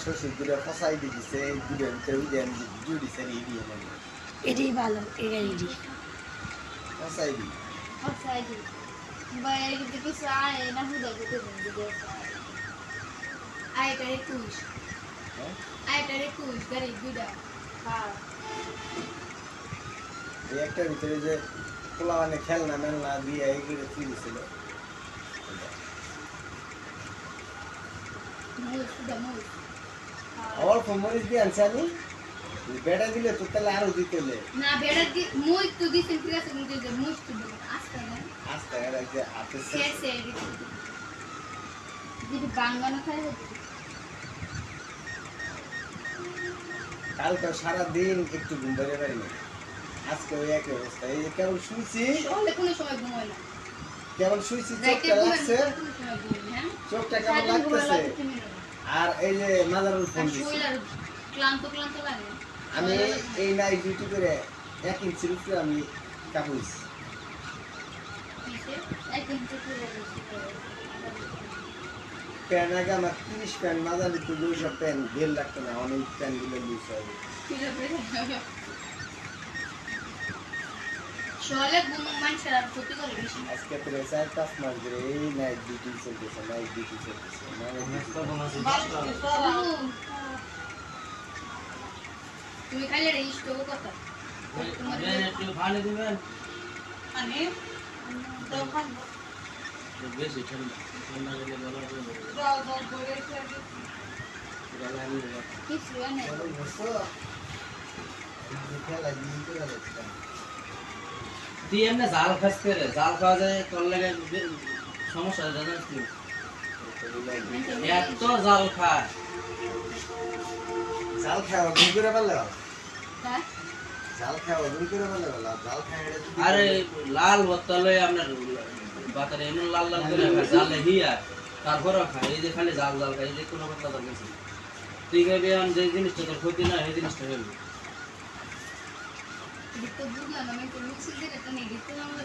শ্বশুর দূরে ফসাই দিছে দূরে ভিতরে ভিডিও দিছে এটাই ভালো এটা রেডি ফসাই দি বাইরে কিন্তু কিছু আয় না হুদা করতে দিন আয়টারে কুশ গাড়ি দুইটা হ্যাঁ এই একটা ভিতরে যে খোলা মানে খেলনা মেলনা দিয়ে এইগুলো কি দিছিল অল্প মরিচ দিয়ে আনছি আমি বেড়া দিলে তো তাহলে আরো দিতে হলে না বেড়া দি মুই তো দিছেন ঠিক আছে কিন্তু যে মুই তো আস্তে না আস্তে আর যে হাতে শেষে দিদি বাঙ্গানো খাই কালকে সারাদিন একটু ঘুম ধরে পারিনি আজকে ওই একই অবস্থা এই যে কেবল শুইছি সকালে কোনো সময় ঘুমাই না কেবল শুইছি চোখটা লাগছে চোখটা কেমন লাগতেছে আর এই যে মাদারুল ফোন দিছে ক্লান্ত লাগে আমি এই নাইট ডিউটি করে 1 ইঞ্চির উপরে আমি কাপুইছি প্যান আগে আমার 30 প্যান মাদার দিতে 200 প্যান বেল লাগতো না অনেক প্যান গুলো লুজ হয় শহরে ঘুম মানুষের আর ক্ষতি করে বেশি আজকে প্রায় 4-5 মাস ধরে এই নাইট ডিউটি চলতেছে তুমি খাইলে রে ইষ্ট কথা তোমার একটু পানি দিবেন মানে তো খাবো বেশি ঠান্ডা গেলে ভালো হবে দাও করে কিছু না খেলা দিয়ে করে লাগছে তুই এমনি জাল খাস করে জাল খাওয়া যায় তোর লাগে সমস্যা জানিস তুই এত জাল খায় জাল খাওয়া দুই করে বললে হ্যাঁ জাল খাওয়া দুই করে বললে জাল খাওয়া আরে লাল বোতলে আপনার বাতারে এমন লাল লাল করে খায় জালে হিয়া তারপরে খায় এই যে খালি জাল জাল খায় এই যে কোনো কথা তো গেছে তুই কবি যে জিনিসটা তোর ক্ষতি না এই জিনিসটা হইল তো বুঝলাম আমি তো লুচি যেটা তো নেই দিতে আমার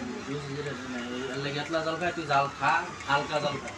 জাল খায় তুই জাল খা হালকা জাল খা